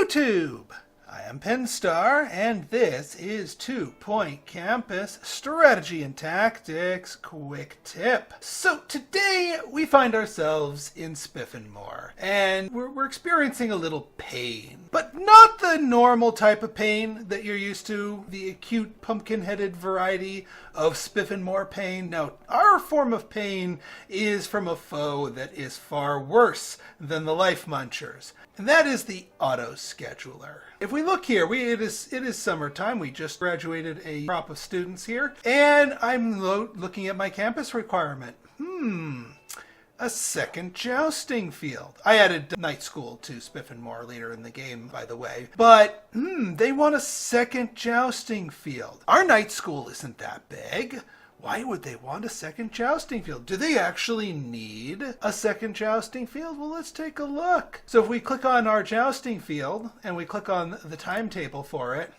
YouTube! I am Pinstar, and this is 2 Point Campus Strategy and Tactics Quick Tip. So today we find ourselves in Spiffenmore, and we're experiencing a little pain. But not the normal type of pain that you're used to, the acute pumpkin-headed variety of Spiffenmore pain. No, our form of pain is from a foe that is far worse than the Life Munchers, and that is the auto-scheduler. If we look here, it is summertime. We just graduated a crop of students here, and I'm looking at my campus requirement. A second jousting field. I added night school to Spiffenmore later in the game, by the way. But, they want a second jousting field. Our night school isn't that big. Why would they want a second jousting field? Do they actually need a second jousting field? Well, let's take a look. So if we click on our jousting field and we click on the timetable for it,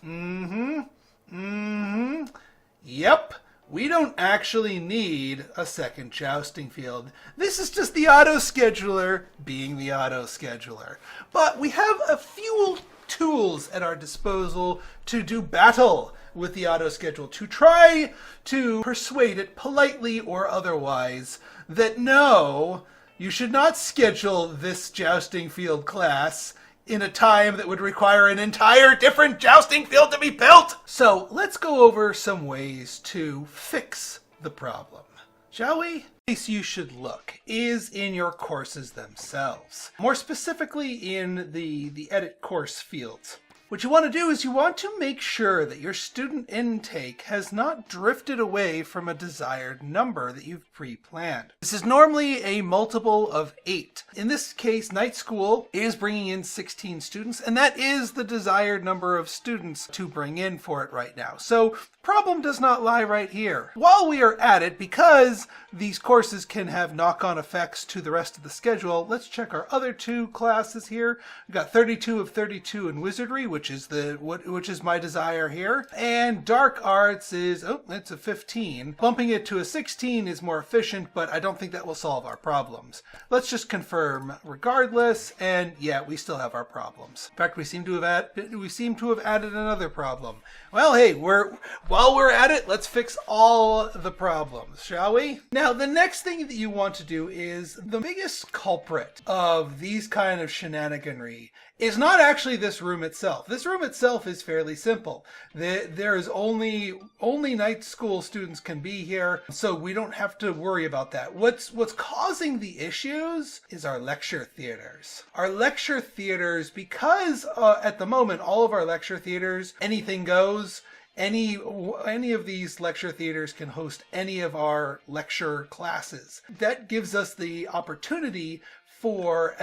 yep, we don't actually need a second jousting field. This is just the auto-scheduler being the auto-scheduler. But we have a few tools at our disposal to do battle with the auto-schedule, to try to persuade it politely or otherwise that no, you should not schedule this jousting field class in a time that would require an entire different jousting field to be built. So let's go over some ways to fix the problem, shall we? The place you should look is in your courses themselves. More specifically in the edit course fields. What you want to do is you want to make sure that your student intake has not drifted away from a desired number that you've pre-planned. This is normally a multiple of 8. In this case, night school is bringing in 16 students, and that is the desired number of students to bring in for it right now. So the problem does not lie right here. While we are at it, because these courses can have knock-on effects to the rest of the schedule, let's check our other 2 classes here. We've got 32 of 32 in Wizardry, which is my desire here. And Dark Arts is, it's a 15. Bumping it to a 16 is more efficient, but I don't think that will solve our problems. Let's just confirm regardless, and yeah, we still have our problems. In fact, we seem to have added another problem. Well, hey, while we're at it, let's fix all the problems, shall we? Now, the next thing that you want to do is the biggest culprit of these kind of shenaniganry is not actually this room itself. This room itself is fairly simple. There is only night school students can be here, so we don't have to worry about that. What's causing the issues is our lecture theaters. Our lecture theaters, because at the moment all of our lecture theaters, anything goes. Any of these lecture theaters can host any of our lecture classes. That gives us the opportunity for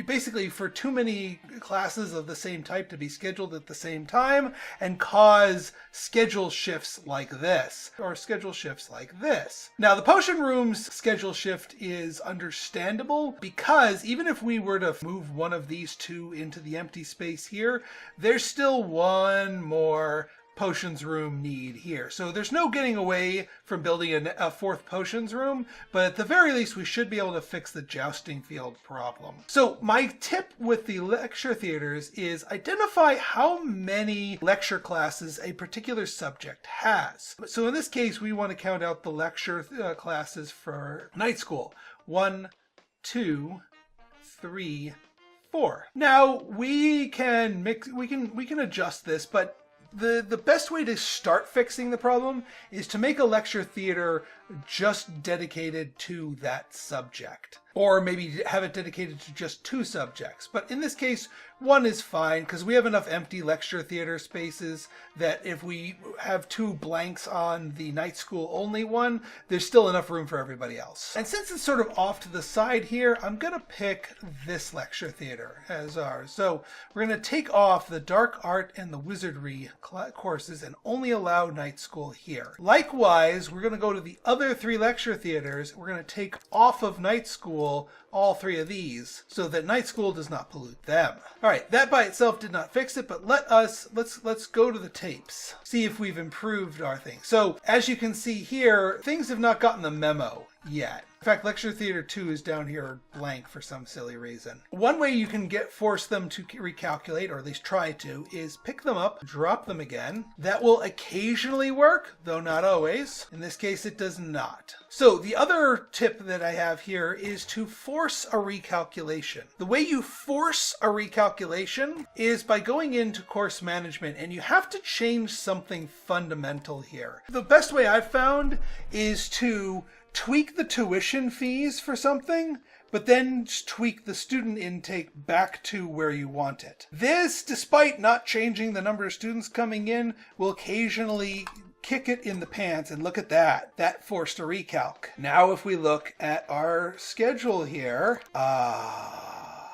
basically for too many classes of the same type to be scheduled at the same time and cause schedule shifts like this, or schedule shifts like this. Now, the potion room's schedule shift is understandable because even if we were to move one of these 2 into the empty space here, there's still one more potions room need here. So there's no getting away from building a 4th potions room, but at the very least we should be able to fix the jousting field problem. So my tip with the lecture theaters is identify how many lecture classes a particular subject has. So in this case, we want to count out the lecture classes for night school. 1, 2, 3, 4. Now we can adjust this, but the best way to start fixing the problem is to make a lecture theater just dedicated to that subject. Or maybe have it dedicated to just 2 subjects. But in this case, 1 is fine because we have enough empty lecture theater spaces that if we have 2 blanks on the night school only one, there's still enough room for everybody else. And since it's sort of off to the side here, I'm going to pick this lecture theater as ours. So we're going to take off the Dark Art and the Wizardry courses and only allow night school here. Likewise, we're going to go to the other 3 lecture theaters. We're going to take off of night school all 3 of these so that night school does not pollute them. All right, that by itself did not fix it, but let's go to the tapes, see if we've improved our thing. So as you can see here, things have not gotten the memo yet. In fact, Lecture Theater 2 is down here blank for some silly reason. One way you can force them to recalculate, or at least try to, is pick them up, drop them again. That will occasionally work, though not always. In this case, it does not. So the other tip that I have here is to force a recalculation. The way you force a recalculation is by going into course management, and you have to change something fundamental here. The best way I've found is to tweak the tuition fees for something, but then tweak the student intake back to where you want it. This, despite not changing the number of students coming in, will occasionally kick it in the pants, and look at that. That forced a recalc. Now if we look at our schedule here, all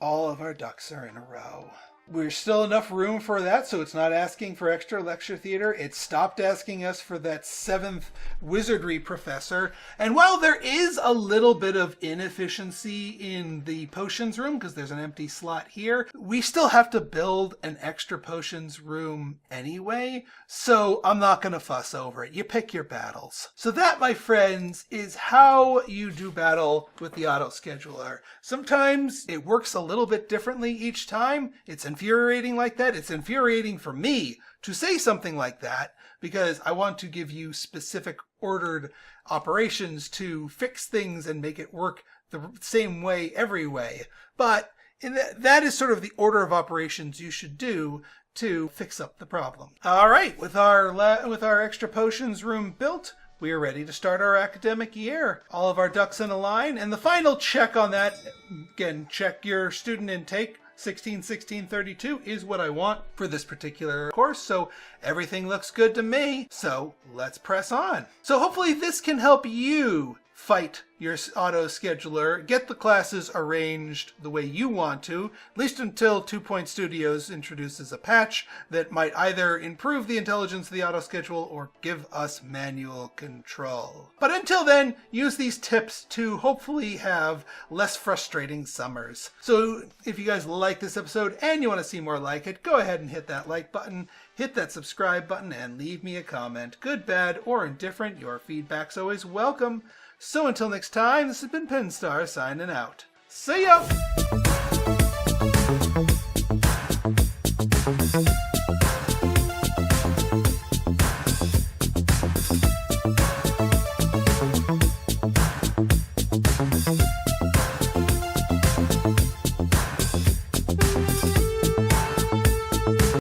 of our ducks are in a row. There's still enough room for that, so it's not asking for extra lecture theater. It stopped asking us for that 7th wizardry professor. And while there is a little bit of inefficiency in the potions room, because there's an empty slot here, we still have to build an extra potions room anyway, so I'm not going to fuss over it. You pick your battles. So that, my friends, is how you do battle with the auto scheduler. Sometimes it works a little bit differently each time. It's infuriating like that. It's infuriating for me to say something like that because I want to give you specific ordered operations to fix things and make it work the same way every way. But that is sort of the order of operations you should do to fix up the problem. All right, with our extra potions room built, we are ready to start our academic year. All of our ducks in a line. And the final check on that, again, check your student intake. 16, 16, 32 is what I want for this particular course. So everything looks good to me. So let's press on. So hopefully this can help you fight your auto scheduler, get the classes arranged the way you want to, at least until 2 Point Studios introduces a patch that might either improve the intelligence of the auto schedule or give us manual control. But until then, use these tips to hopefully have less frustrating summers. So if you guys like this episode and you want to see more like it, go ahead and hit that like button, hit that subscribe button, and leave me a comment. Good, bad, or indifferent, your feedback's always welcome. So until next time, this has been Pinstar signing out. See ya!